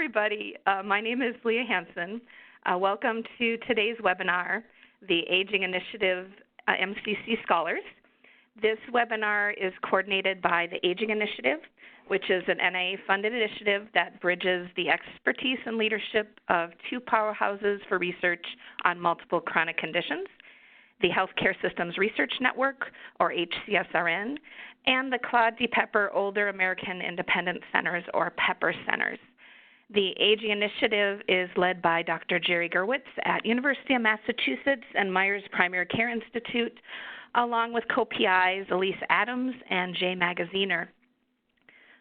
everybody. My name is Leah Hanson. Welcome to today's webinar, the Aging Initiative MCC Scholars. This webinar is coordinated by the Aging Initiative, which is an NIA-funded initiative that bridges the expertise and leadership of two powerhouses for research on multiple chronic conditions, the Healthcare Systems Research Network, or HCSRN, and the Claude D. Older American Independent Centers, or PEPPER Centers. The Aging Initiative is led by Dr. Jerry Gerwitz at University of Massachusetts and Myers Primary Care Institute, along with co-PIs Elise Adams and Jay Magaziner.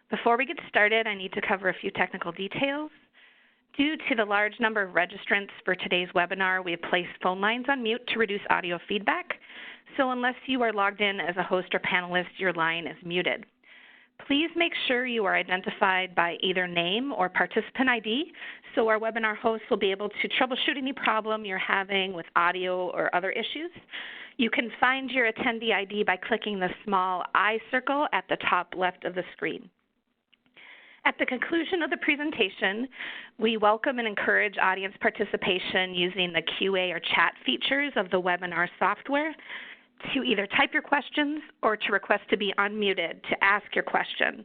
Before we get started, I need to cover a few technical details. Due to the large number of registrants for today's webinar, we have placed phone lines on mute to reduce audio feedback. So unless you are logged in as a host or panelist, your line is muted. Please make sure you are identified by either name or participant ID, so our webinar host will be able to troubleshoot any problem you're having with audio or other issues. You can find your attendee ID by clicking the small I circle at the top left of the screen. At the conclusion of the presentation, we welcome and encourage audience participation using the QA or chat features of the webinar software to either type your questions or to request to be unmuted to ask your question.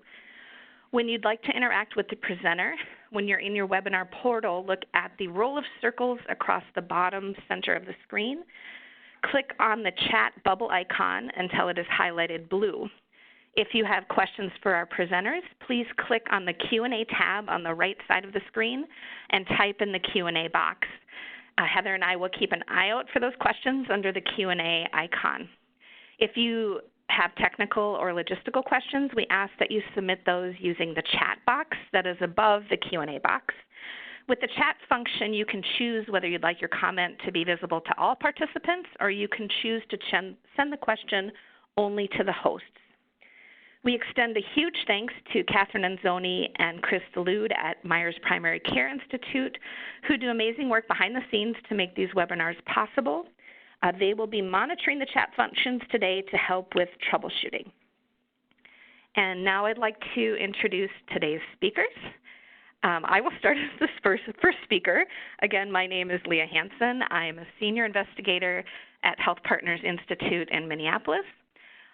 When you'd like to interact with the presenter, when you're in your webinar portal, look at the row of circles across the bottom center of the screen. Click on the chat bubble icon until it is highlighted blue. If you have questions for our presenters, please click on the Q&A tab on the right side of the screen and type in the Q&A box. Heather and I will keep an eye out for those questions under the Q&A icon. If you have technical or logistical questions, we ask that you submit those using the chat box that is above the Q&A box. With the chat function, you can choose whether you'd like your comment to be visible to all participants, or you can choose to send the question only to the hosts. We extend a huge thanks to Catherine Anzoni and Chris DeLude at Myers Primary Care Institute, who do amazing work behind the scenes to make these webinars possible. They will be monitoring the chat functions today to help with troubleshooting. And now I'd like to introduce today's speakers. I will start as the first speaker. Again, my name is Leah Hanson. I am a senior investigator at HealthPartners Institute in Minneapolis.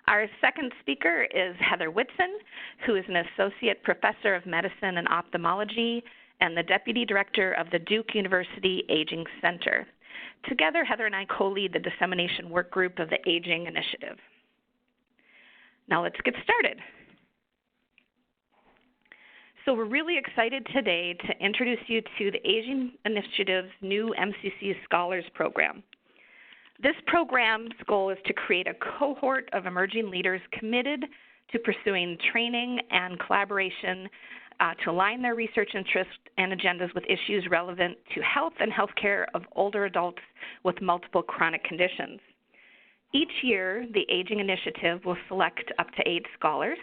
Our second speaker is Heather Whitson, who is an associate professor of medicine and ophthalmology and the deputy director of the Duke University Aging Center. Together, Heather and I co-lead the Dissemination Workgroup of the Aging Initiative. Now let's get started. So we're really excited today to introduce you to the Aging Initiative's new MCCs Scholars Program. This program's goal is to create a cohort of emerging leaders committed to pursuing training and collaboration to align their research interests and agendas with issues relevant to health and healthcare of older adults with multiple chronic conditions. Each year, the Aging Initiative will select up to 8 scholars.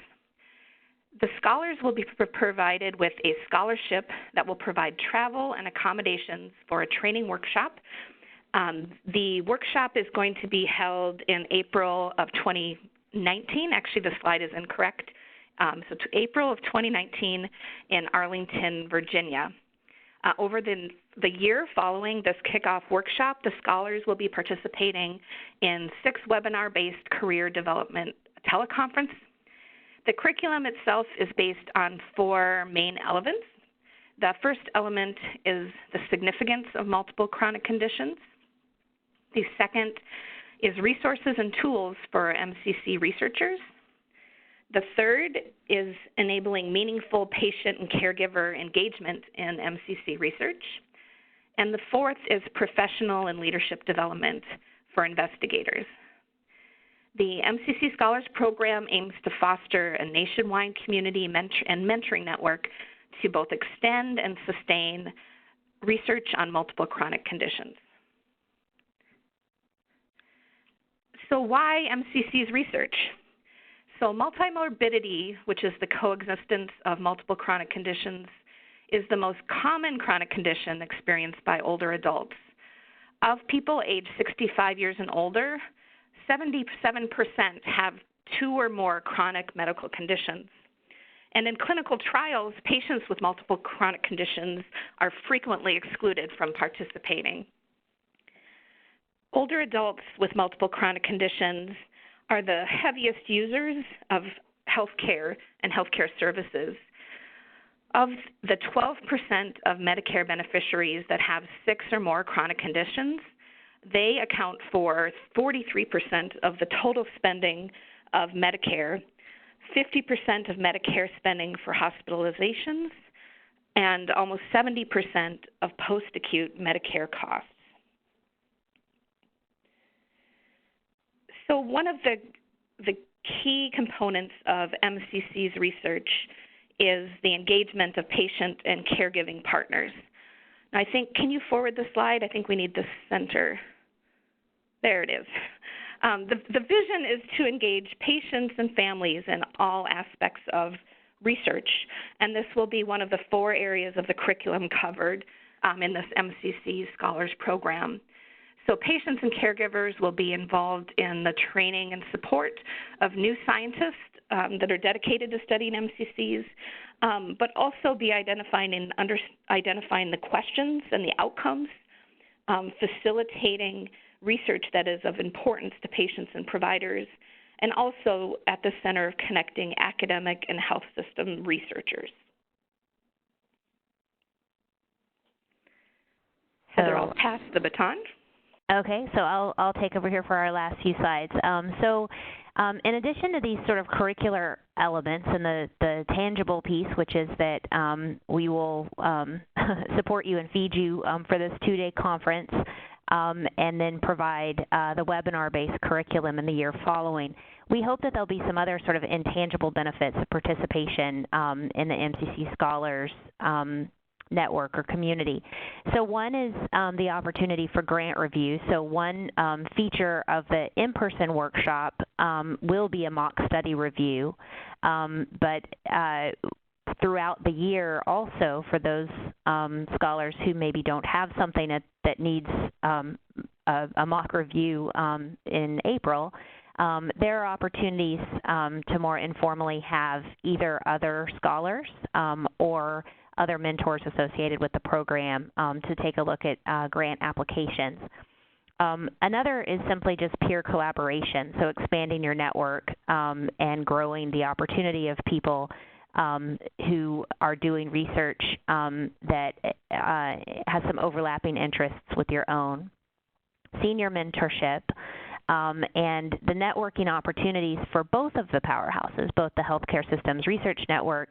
The scholars will be provided with a scholarship that will provide travel and accommodations for a training workshop. The workshop is going to be held in April of 2019. Actually, the slide is incorrect. So to April of 2019 in Arlington, Virginia. Over the year following this kickoff workshop, the scholars will be participating in 6 webinar-based career development teleconference. The curriculum itself is based on 4 main elements. The first element is the significance of multiple chronic conditions. The second is resources and tools for MCC researchers. The third is enabling meaningful patient and caregiver engagement in MCC research. And the fourth is professional and leadership development for investigators. The MCC Scholars Program aims to foster a nationwide community and mentoring network to both extend and sustain research on multiple chronic conditions. So why MCC's research? So multimorbidity, which is the coexistence of multiple chronic conditions, is the most common chronic condition experienced by older adults. Of people aged 65 years and older, 77% have 2 or more chronic medical conditions. And in clinical trials, patients with multiple chronic conditions are frequently excluded from participating. Older adults with multiple chronic conditions are the heaviest users of healthcare and healthcare services. Of the 12% of Medicare beneficiaries that have 6 or more chronic conditions, they account for 43% of the total spending of Medicare, 50% of Medicare spending for hospitalizations, and almost 70% of post-acute Medicare costs. So one of the key components of MCC's research is the engagement of patient and caregiving partners. Now, I think, can you forward the slide? I think we need the center. There it is. The vision is to engage patients and families in all aspects of research, and this will be one of the 4 areas of the curriculum covered in this MCC Scholars Program. So patients and caregivers will be involved in the training and support of new scientists that are dedicated to studying MCCs, but also be identifying the questions and the outcomes, facilitating research that is of importance to patients and providers, and also at the center of connecting academic and health system researchers. Heather, I'll pass the baton. Okay, so I'll take over here for our last few slides. In addition to these sort of curricular elements and the tangible piece, which is that we will support you and feed you for this 2-day conference, and then provide the webinar-based curriculum in the year following, we hope that there'll be some other sort of intangible benefits of participation in the MCC Scholars network or community. So one is the opportunity for grant review. So one feature of the in-person workshop will be a mock study review, but throughout the year also for those scholars who maybe don't have something that needs a mock review in April, there are opportunities to more informally have either other scholars or other mentors associated with the program to take a look at grant applications. Another is simply just peer collaboration, so expanding your network and growing the opportunity of people who are doing research that has some overlapping interests with your own. Senior mentorship and the networking opportunities for both of the powerhouses, both the Healthcare Systems Research Network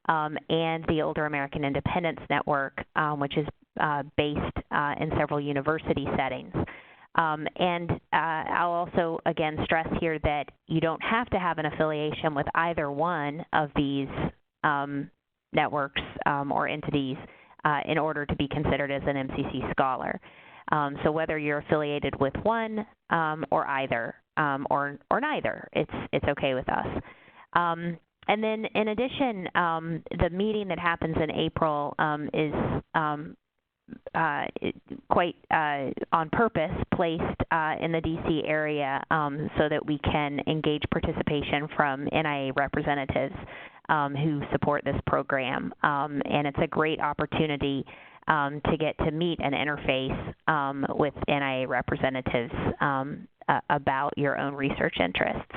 and the Older American Independence Network, which is based in several university settings. And I'll also, again, stress here that you don't have to have an affiliation with either one of these networks or entities in order to be considered as an MCC scholar. So whether you're affiliated with one or either or neither, it's okay with us. And then in addition, the meeting that happens in April is quite on purpose placed in the DC area so that we can engage participation from NIA representatives who support this program. And it's a great opportunity to get to meet and interface with NIA representatives about your own research interests.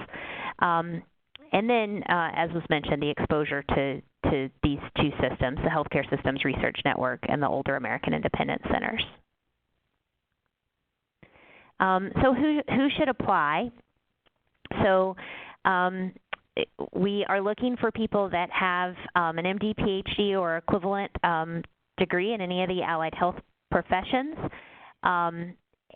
And then, as was mentioned, the exposure to these 2 systems, the Healthcare Systems Research Network and the Older American Independence Centers. So who should apply? So we are looking for people that have an MD, PhD, or equivalent degree in any of the allied health professions,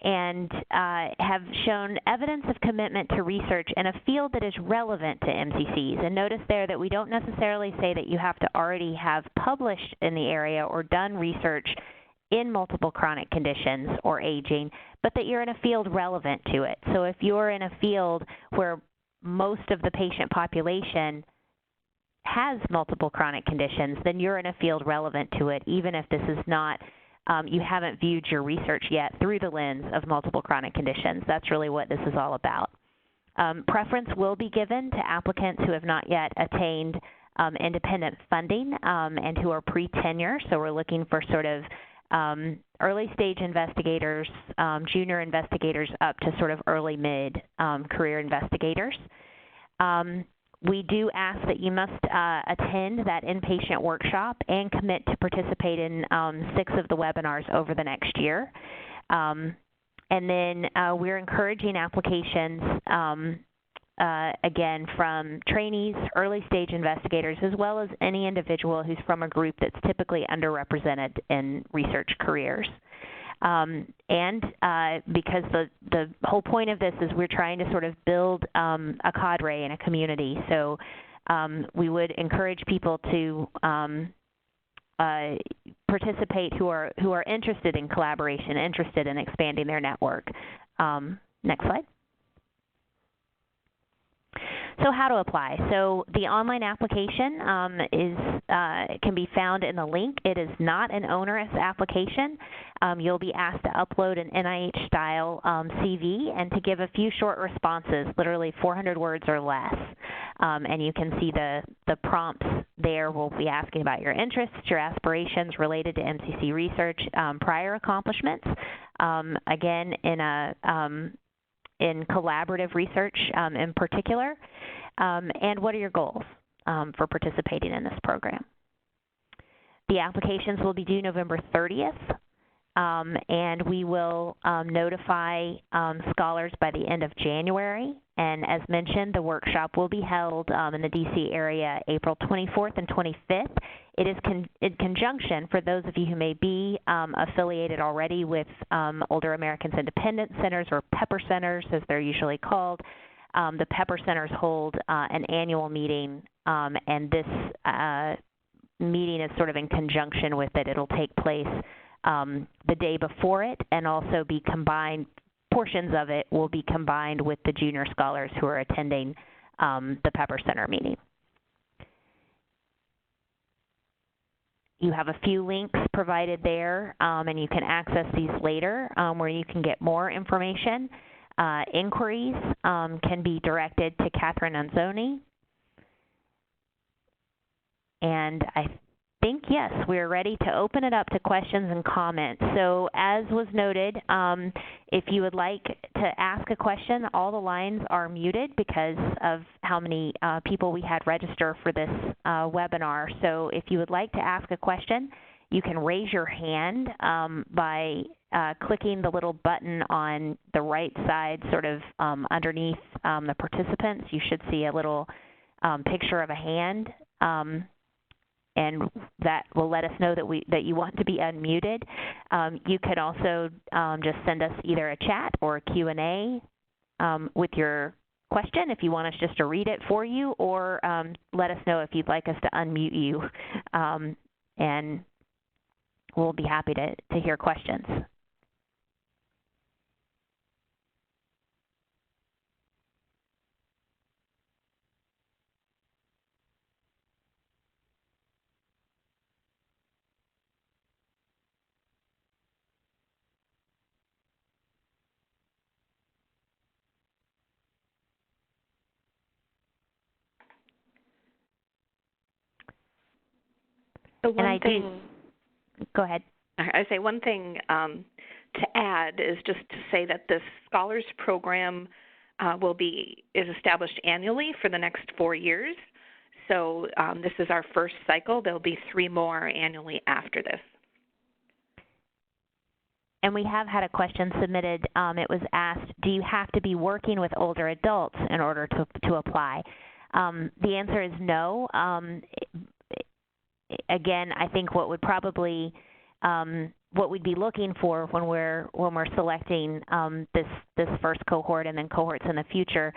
and have shown evidence of commitment to research in a field that is relevant to MCCs. And notice there that we don't necessarily say that you have to already have published in the area or done research in multiple chronic conditions or aging, but that you're in a field relevant to it. So if you're in a field where most of the patient population has multiple chronic conditions, then you're in a field relevant to it, even if this is not you haven't viewed your research yet through the lens of multiple chronic conditions. That's really what this is all about. Preference will be given to applicants who have not yet attained independent funding and who are pre-tenure. So we're looking for sort of early stage investigators, junior investigators up to sort of early mid career investigators. We do ask that you must attend that inpatient workshop and commit to participate in 6 of the webinars over the next year. And then we're encouraging applications, again, from trainees, early stage investigators, as well as any individual who's from a group that's typically underrepresented in research careers. Because the whole point of this is we're trying to sort of build a cadre and a community. So we would encourage people to participate who are interested in collaboration, interested in expanding their network. Next slide. So how to apply? So the online application can be found in the link. It is not an onerous application. You'll be asked to upload an NIH-style CV and to give a few short responses, literally 400 words or less. And you can see the prompts there. We'll be asking about your interests, your aspirations related to MCC research, prior accomplishments. Again, in collaborative research in particular, and what are your goals for participating in this program. The applications will be due November 30th, and we will notify scholars by the end of January. And as mentioned, the workshop will be held in the DC area April 24th and 25th. It is in conjunction, for those of you who may be affiliated already with Older Americans Independent Centers, or PEPPER Centers as they're usually called. The PEPPER Centers hold an annual meeting, and this meeting is sort of in conjunction with it. It'll take place the day before it, and also be combined. Portions of it will be combined with the junior scholars who are attending the PEPPER Center meeting. You have a few links provided there, and you can access these later, where you can get more information. Inquiries can be directed to Catherine Anzoni. And I think, yes, we're ready to open it up to questions and comments. So as was noted, if you would like to ask a question, all the lines are muted because of how many people we had register for this webinar. So if you would like to ask a question, you can raise your hand by clicking the little button on the right side, sort of underneath the participants. You should see a little picture of a hand. And that will let us know that you want to be unmuted. You could also just send us either a chat or a Q&A with your question if you want us just to read it for you, or let us know if you'd like us to unmute you, and we'll be happy to hear questions. So one thing, go ahead. I say one thing to add is just to say that this Scholars Program is established annually for the next 4 years. So this is our first cycle. There'll be 3 more annually after this. And we have had a question submitted. It was asked, do you have to be working with older adults in order to apply? The answer is no. Again, I think what we'd be looking for when we're selecting this first cohort and then cohorts in the future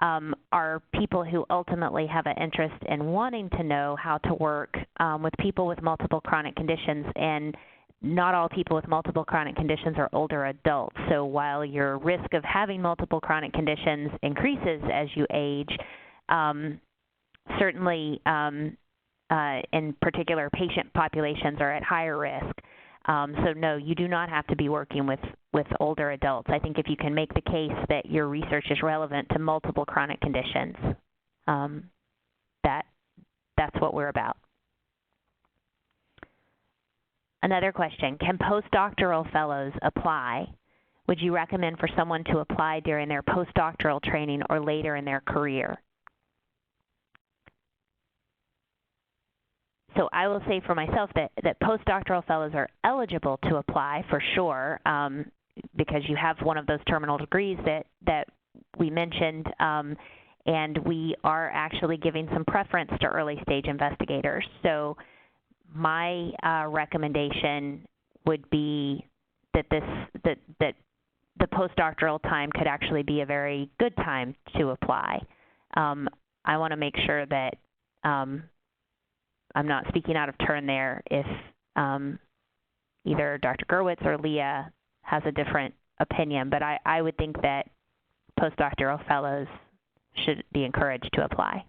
are people who ultimately have an interest in wanting to know how to work with people with multiple chronic conditions. And not all people with multiple chronic conditions are older adults. So while your risk of having multiple chronic conditions increases as you age, certainly in particular patient populations are at higher risk. So no, you do not have to be working with older adults. I think if you can make the case that your research is relevant to multiple chronic conditions, that that's what we're about. Another question, can postdoctoral fellows apply? Would you recommend for someone to apply during their postdoctoral training or later in their career? So I will say for myself that postdoctoral fellows are eligible to apply for sure, because you have one of those terminal degrees that we mentioned, and we are actually giving some preference to early stage investigators. So my recommendation would be that the postdoctoral time could actually be a very good time to apply. I want to make sure that I'm not speaking out of turn there if either Dr. Gerwitz or Leah has a different opinion, but I would think that postdoctoral fellows should be encouraged to apply.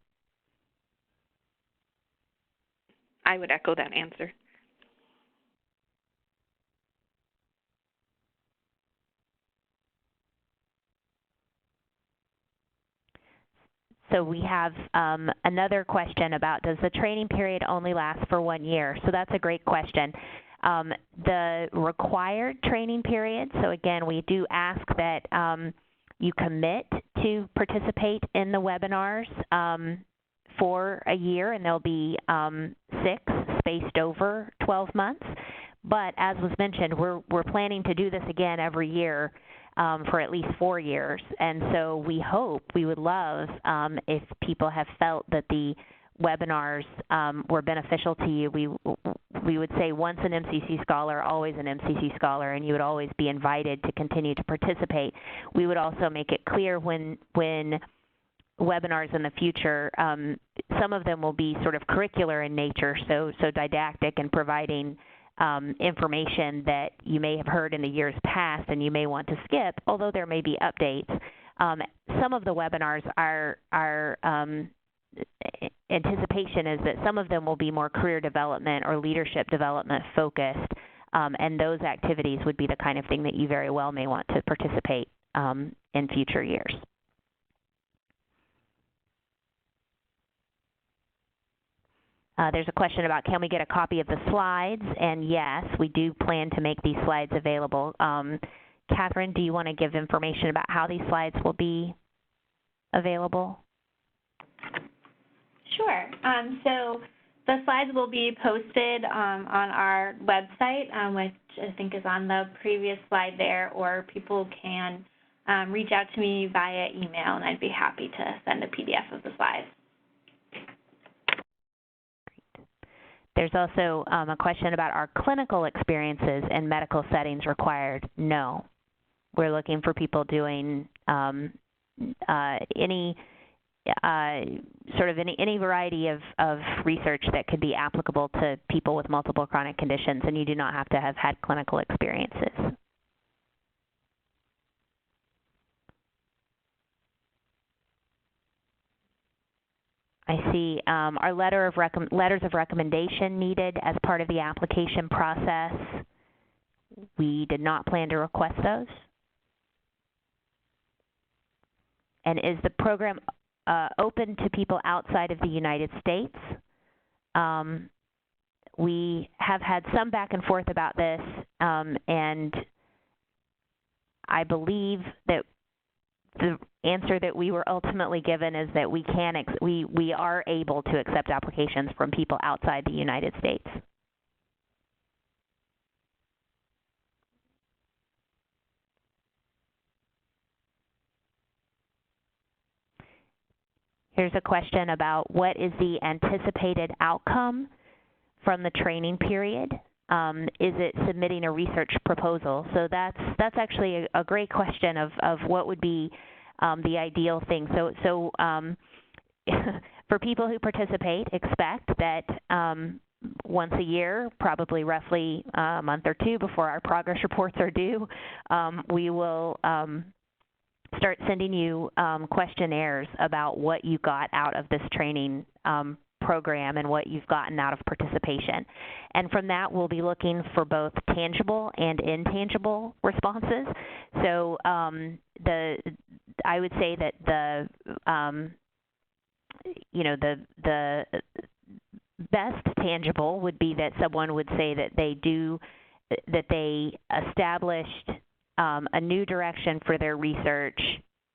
I would echo that answer. So we have another question about, does the training period only last for 1 year? So that's a great question. The required training period, so again, we do ask that you commit to participate in the webinars for a year, and there'll be 6 spaced over 12 months. But as was mentioned, we're planning to do this again every year for at least 4 years. And so we would love if people have felt that the webinars were beneficial to you. We would say once an MCC scholar, always an MCC scholar, and you would always be invited to continue to participate. We would also make it clear when webinars in the future, some of them will be sort of curricular in nature, so didactic and providing information that you may have heard in the years past and you may want to skip, although there may be updates. Some of the webinars our anticipation is that some of them will be more career development or leadership development focused, and those activities would be the kind of thing that you very well may want to participate in future years. There's a question about, can we get a copy of the slides? And yes, we do plan to make these slides available. Catherine, do you want to give information about how these slides will be available? Sure. So the slides will be posted on our website, which I think is on the previous slide there, or people can reach out to me via email, and I'd be happy to send a PDF of the slides. There's also a question about, our clinical experiences in medical settings required? No. We're looking for people doing any variety of research that could be applicable to people with multiple chronic conditions, and you do not have to have had clinical experiences. I see our letters of recommendation needed as part of the application process. We did not plan to request those. And is the program open to people outside of the United States? We have had some back and forth about this, and I believe that the answer that we were ultimately given is that we are able to accept applications from people outside the United States. Here's a question about, what is the anticipated outcome from the training period? Is it submitting a research proposal? So that's actually a great question of what would be the ideal thing. So for people who participate, expect that once a year, probably roughly a month or two before our progress reports are due, we will start sending you questionnaires about what you got out of this training program and what you've gotten out of participation. And from that, we'll be looking for both tangible and intangible responses. So I would say that best tangible would be that someone would say that they established a new direction for their research,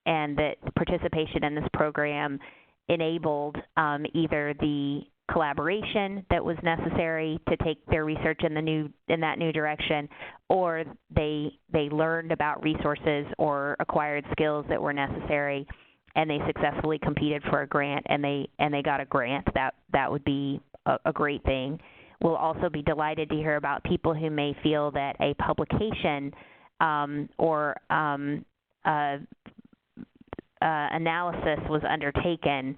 and that participation in this program enabled either the collaboration that was necessary to take their research in that new direction, or they learned about resources or acquired skills that were necessary, and they successfully competed for a grant, and they got a grant. That would be a great thing. We'll also be delighted to hear about people who may feel that a publication or analysis was undertaken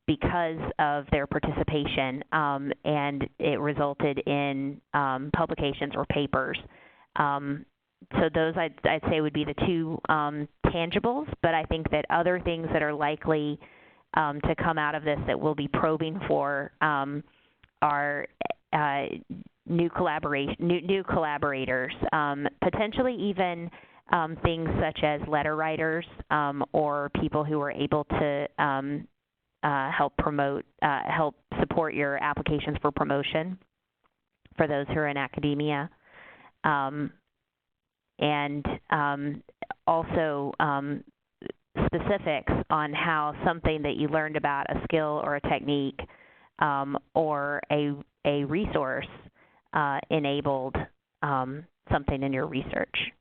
because of their participation, and it resulted in publications or papers. So those I'd say would be the two tangibles, but I think that other things that are likely to come out of this that we'll be probing for are new collaborators, potentially even things such as letter writers or people who are able to help support your applications for promotion for those who are in academia, and also specifics on how something that you learned about, a skill or a technique or a resource enabled something in your research.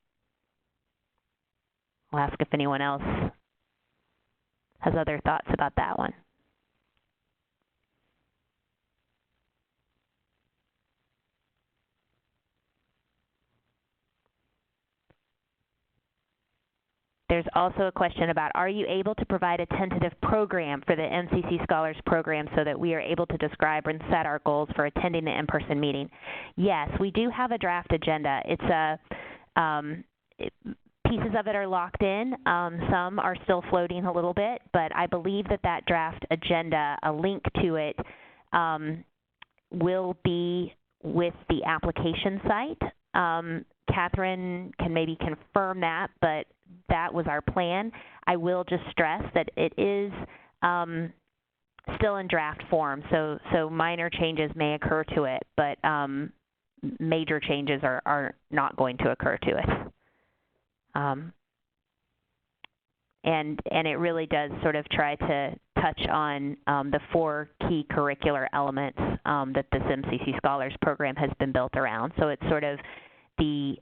I'll ask if anyone else has other thoughts about that one. There's also a question about, are you able to provide a tentative program for the MCC Scholars Program so that we are able to describe and set our goals for attending the in-person meeting? Yes, we do have a draft agenda. It's pieces of it are locked in. Some are still floating a little bit, but I believe that draft agenda, a link to it, will be with the application site. Catherine can maybe confirm that, but that was our plan. I will just stress that it is still in draft form, so minor changes may occur to it, but major changes are not going to occur to it. And it really does sort of try to touch on the 4 key curricular elements that this MCC Scholars Program has been built around. So it's sort of the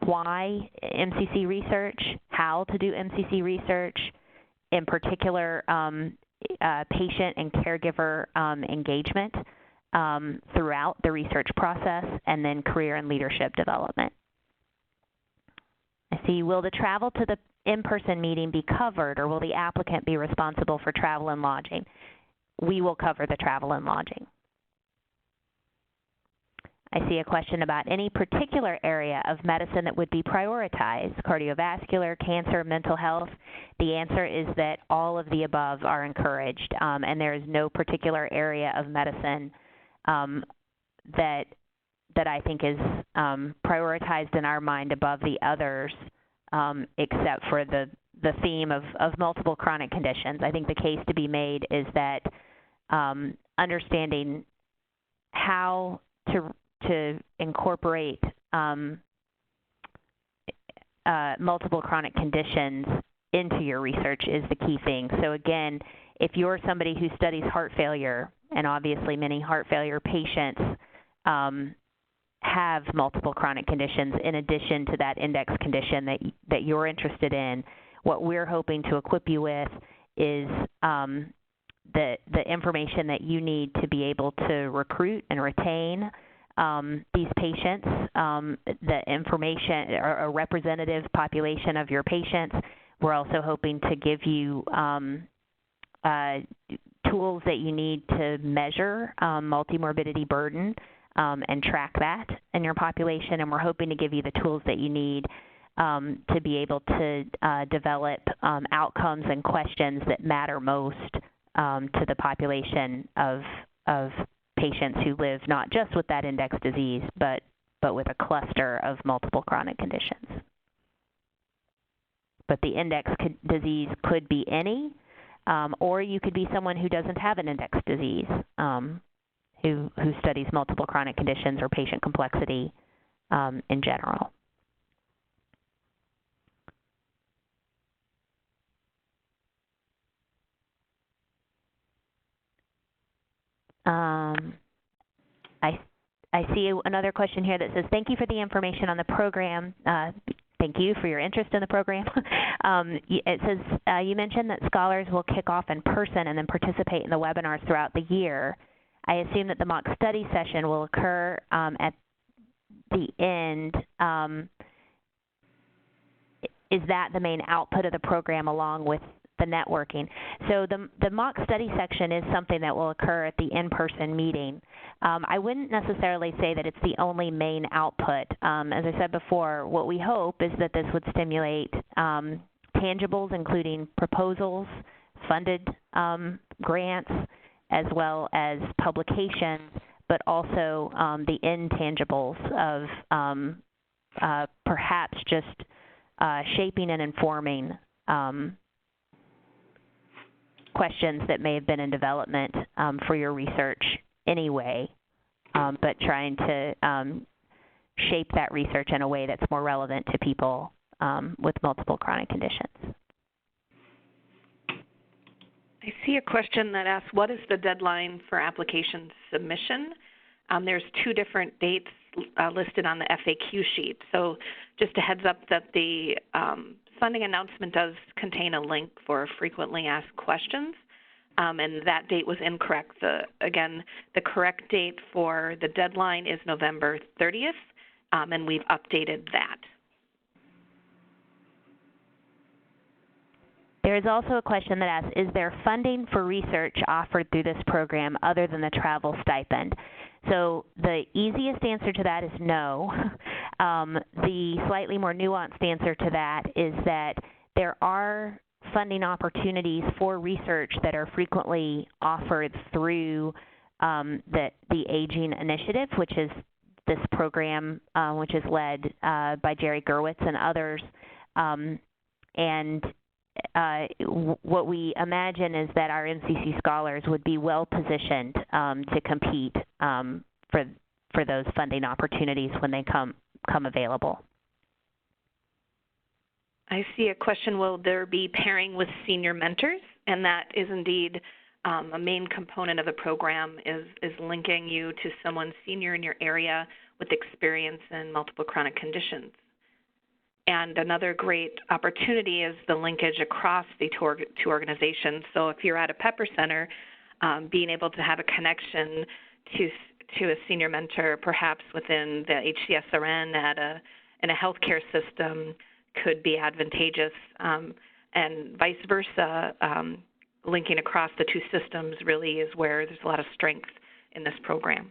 why MCC research, how to do MCC research, in particular patient and caregiver engagement throughout the research process, and then career and leadership development. I see, will the travel to the in-person meeting be covered, or will the applicant be responsible for travel and lodging? We will cover the travel and lodging. I see a question about any particular area of medicine that would be prioritized, cardiovascular, cancer, mental health. The answer is that all of the above are encouraged, and there is no particular area of medicine that I think is prioritized in our mind above the others, except for the theme of multiple chronic conditions. I think the case to be made is that understanding how to incorporate multiple chronic conditions into your research is the key thing. So again, if you're somebody who studies heart failure, and obviously many heart failure patients have multiple chronic conditions in addition to that index condition that you're interested in, what we're hoping to equip you with is the information that you need to be able to recruit and retain these patients, the information, or a representative population of your patients. We're also hoping to give you tools that you need to measure multimorbidity burden and track that in your population, and we're hoping to give you the tools that you need to be able to develop outcomes and questions that matter most to the population of patients who live not just with that index disease, but with a cluster of multiple chronic conditions. But the index disease could be any, Or you could be someone who doesn't have an index disease, who studies multiple chronic conditions or patient complexity in general. I see another question here that says, thank you for the information on the program. Thank you for your interest in the program. It says, you mentioned that scholars will kick off in person and then participate in the webinars throughout the year. I assume that the mock study session will occur at the end. Is that the main output of the program along with the networking? So the mock study section is something that will occur at the in-person meeting. I wouldn't necessarily say that it's the only main output. As I said before, what we hope is that this would stimulate tangibles, including proposals, funded grants, as well as publications, but also the intangibles of perhaps just shaping and informing questions that may have been in development for your research anyway, but trying to shape that research in a way that's more relevant to people with multiple chronic conditions. I see a question that asks, what is the deadline for application submission? There's 2 different dates listed on the FAQ sheet. So just a heads up that the funding announcement does contain a link for frequently asked questions, and that date was incorrect. Again, the correct date for the deadline is November 30th, and we've updated that. There is also a question that asks, is there funding for research offered through this program other than the travel stipend? So the easiest answer to that is no. The slightly more nuanced answer to that is that there are funding opportunities for research that are frequently offered through the Aging Initiative, which is this program which is led by Jerry Gerwitz and others. What we imagine is that our MCC scholars would be well positioned to compete for those funding opportunities when they come available. I see a question, will there be pairing with senior mentors? And that is indeed a main component of the program, is linking you to someone senior in your area with experience in multiple chronic conditions. And another great opportunity is the linkage across the two organizations. So if you're at a Pepper Center, being able to have a connection to a senior mentor, perhaps within the HCSRN in a healthcare system, could be advantageous, and vice versa. Linking across the 2 systems really is where there's a lot of strength in this program.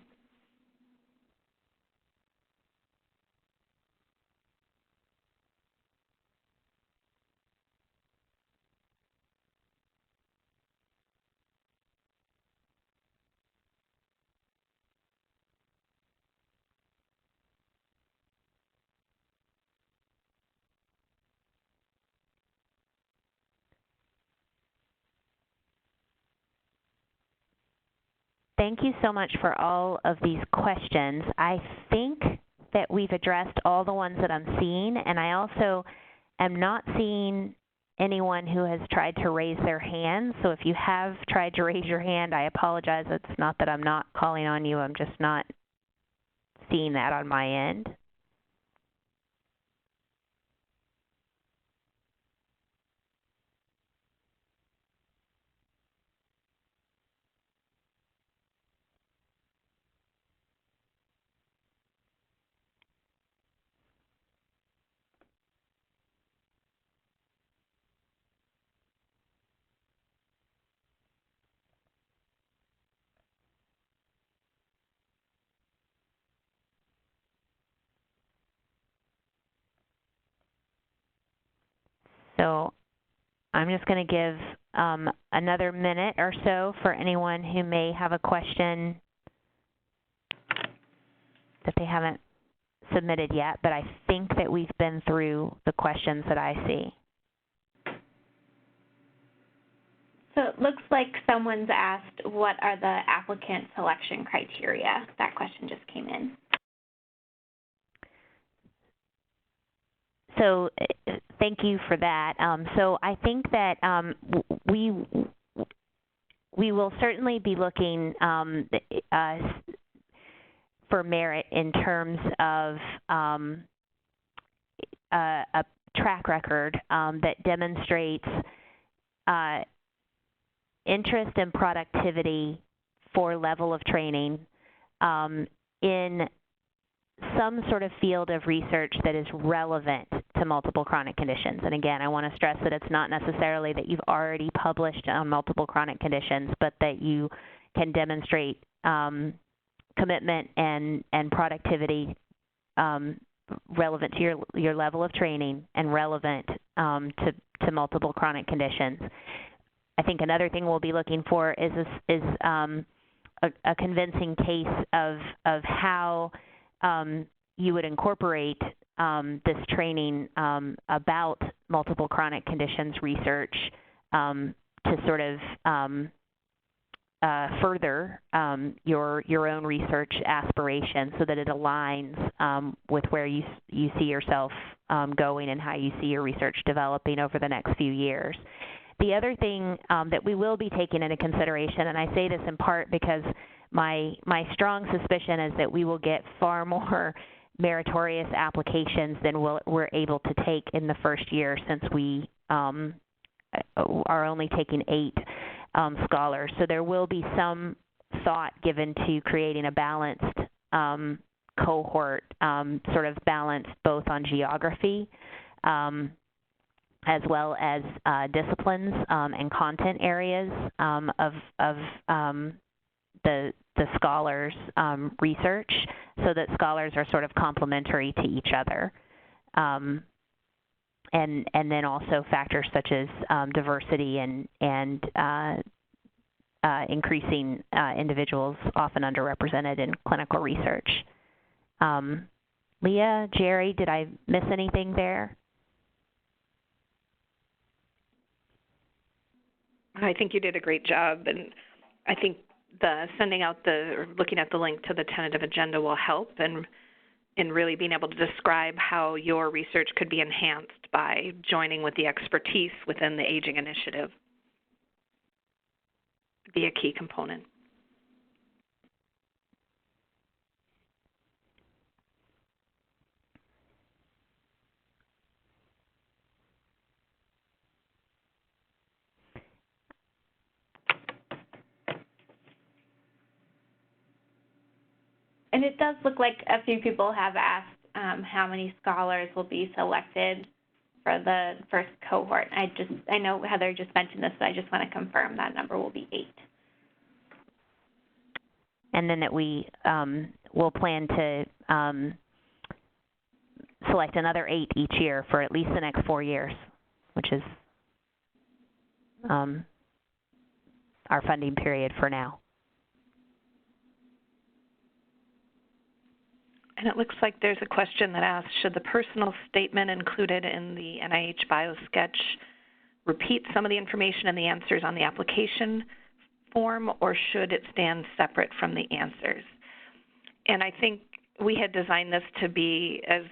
Thank you so much for all of these questions. I think that we've addressed all the ones that I'm seeing, and I also am not seeing anyone who has tried to raise their hand. So if you have tried to raise your hand, I apologize. It's not that I'm not calling on you. I'm just not seeing that on my end. So I'm just going to give another minute or so for anyone who may have a question that they haven't submitted yet, but I think that we've been through the questions that I see. So it looks like someone's asked, what are the applicant selection criteria? That question just came in. So thank you for that. So I think that we will certainly be looking for merit in terms of a track record that demonstrates interest and productivity for level of training in some sort of field of research that is relevant to multiple chronic conditions. And again, I want to stress that it's not necessarily that you've already published on multiple chronic conditions, but that you can demonstrate commitment and productivity relevant to your level of training and relevant to multiple chronic conditions. I think another thing we'll be looking for is a convincing case of how you would incorporate this training about multiple chronic conditions research to sort of further your own research aspirations so that it aligns with where you see yourself going and how you see your research developing over the next few years. The other thing that we will be taking into consideration, and I say this in part because my strong suspicion is that we will get far more meritorious applications than we're able to take in the first year, since we are only taking 8 scholars. So there will be some thought given to creating a balanced cohort, sort of balanced both on geography as well as disciplines and content areas of the scholars' research, so that scholars are sort of complementary to each other. And then also factors such as diversity and increasing individuals often underrepresented in clinical research. Leah, Jerry, did I miss anything there? I think you did a great job, and I think looking at the link to the tentative agenda will help in really being able to describe how your research could be enhanced by joining with the expertise within the Aging Initiative. Be a key component. And it does look like a few people have asked how many scholars will be selected for the first cohort. I know Heather just mentioned this, but I just want to confirm that number will be 8. And then that we will plan to select another 8 each year for at least the next 4 years, which is our funding period for now. And it looks like there's a question that asks, should the personal statement included in the NIH BioSketch repeat some of the information and the answers on the application form, or should it stand separate from the answers? And I think we had designed this to be as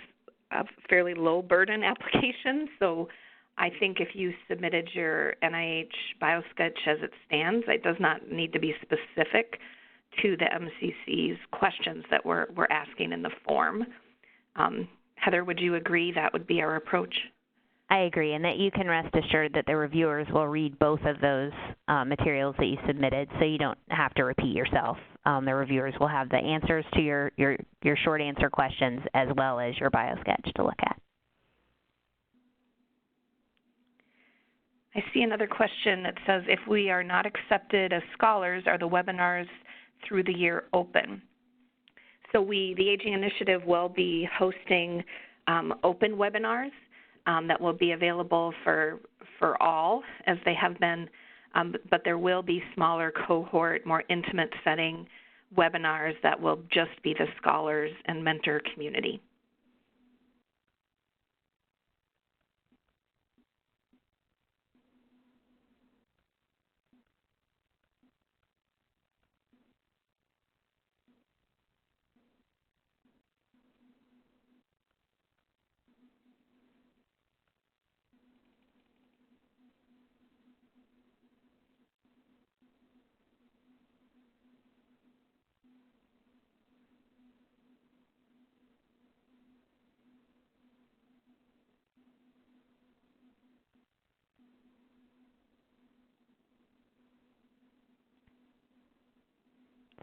a fairly low burden application, so I think if you submitted your NIH BioSketch as it stands, it does not need to be specific to the MCC's questions that we're asking in the form. Heather, would you agree that would be our approach? I agree, and that you can rest assured that the reviewers will read both of those materials that you submitted, so you don't have to repeat yourself. The reviewers will have the answers to your short answer questions as well as your BioSketch to look at. I see another question that says, if we are not accepted as scholars, are the webinars through the year open? So the Aging Initiative will be hosting open webinars that will be available for all, as they have been, but there will be smaller cohort, more intimate setting webinars that will just be the scholars and mentor community.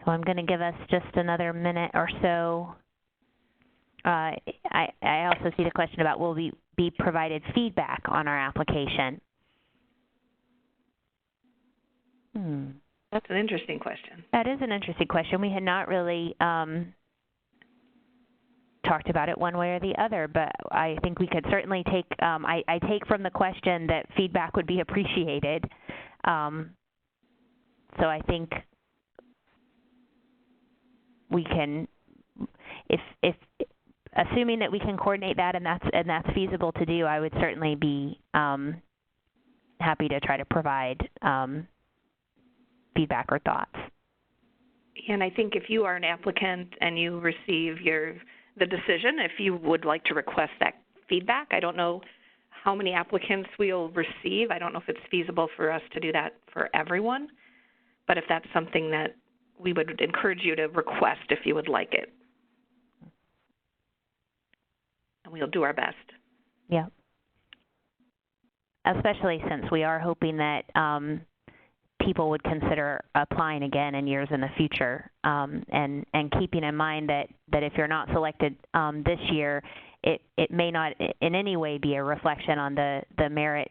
So I'm going to give us just another minute or so. I also see the question about will we be provided feedback on our application? That's an interesting question. That is an interesting question. We had not really talked about it one way or the other, but I think we could certainly take, I take from the question that feedback would be appreciated. So I think we can, if assuming that we can coordinate that and that's feasible to do, I would certainly be happy to try to provide feedback or thoughts. And I think if you are an applicant and you receive the decision, if you would like to request that feedback, I don't know how many applicants we'll receive. I don't know if it's feasible for us to do that for everyone, but if that's something that we would encourage you to request if you would like it. And we'll do our best. Yeah. Especially since we are hoping that people would consider applying again in years in the future, and keeping in mind that if you're not selected this year, it may not in any way be a reflection on the merit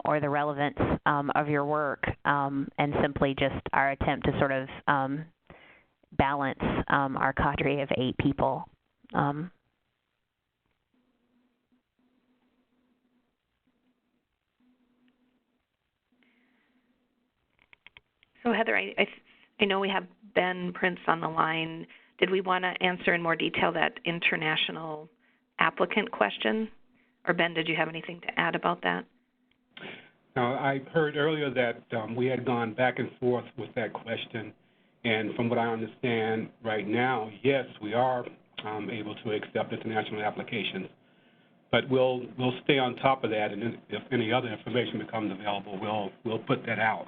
or the relevance of your work, and simply just our attempt to sort of balance our cadre of 8 people. So Heather, I know we have Ben Prince on the line. Did we want to answer in more detail that international applicant question? Or Ben, did you have anything to add about that? I heard earlier that we had gone back and forth with that question, and from what I understand right now, yes, we are able to accept international applications. But we'll stay on top of that, and if any other information becomes available, we'll put that out.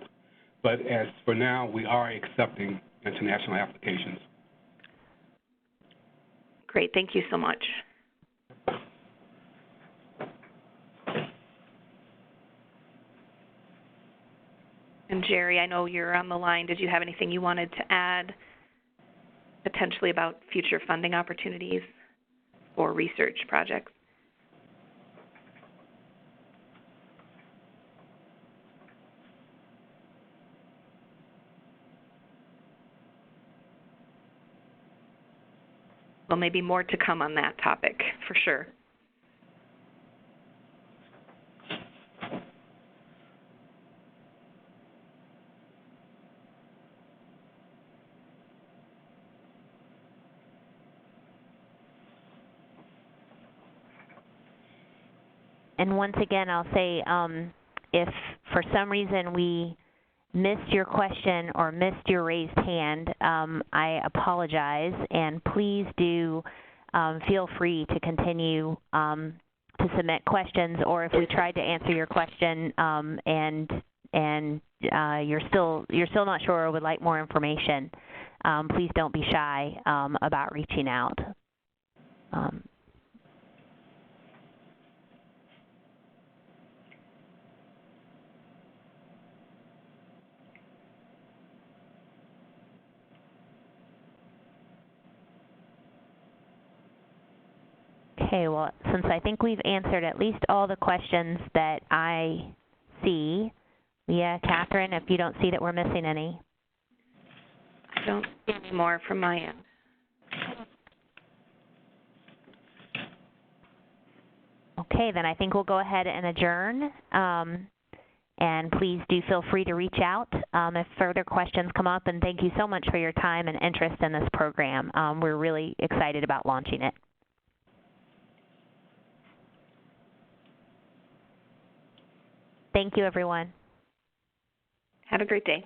But as for now, we are accepting international applications. Great, thank you so much. And Jerry, I know you're on the line. Did you have anything you wanted to add potentially about future funding opportunities or research projects? Well, maybe more to come on that topic, for sure. And once again, I'll say if for some reason we missed your question or missed your raised hand, I apologize, and please do feel free to continue to submit questions, or if we tried to answer your question and you're still not sure or would like more information, please don't be shy about reaching out. Okay, well, since I think we've answered at least all the questions that I see, Leah, Catherine, if you don't see that we're missing any. I don't see any more from my end. Okay, then I think we'll go ahead and adjourn. And please do feel free to reach out if further questions come up. And thank you so much for your time and interest in this program. We're really excited about launching it. Thank you, everyone. Have a great day.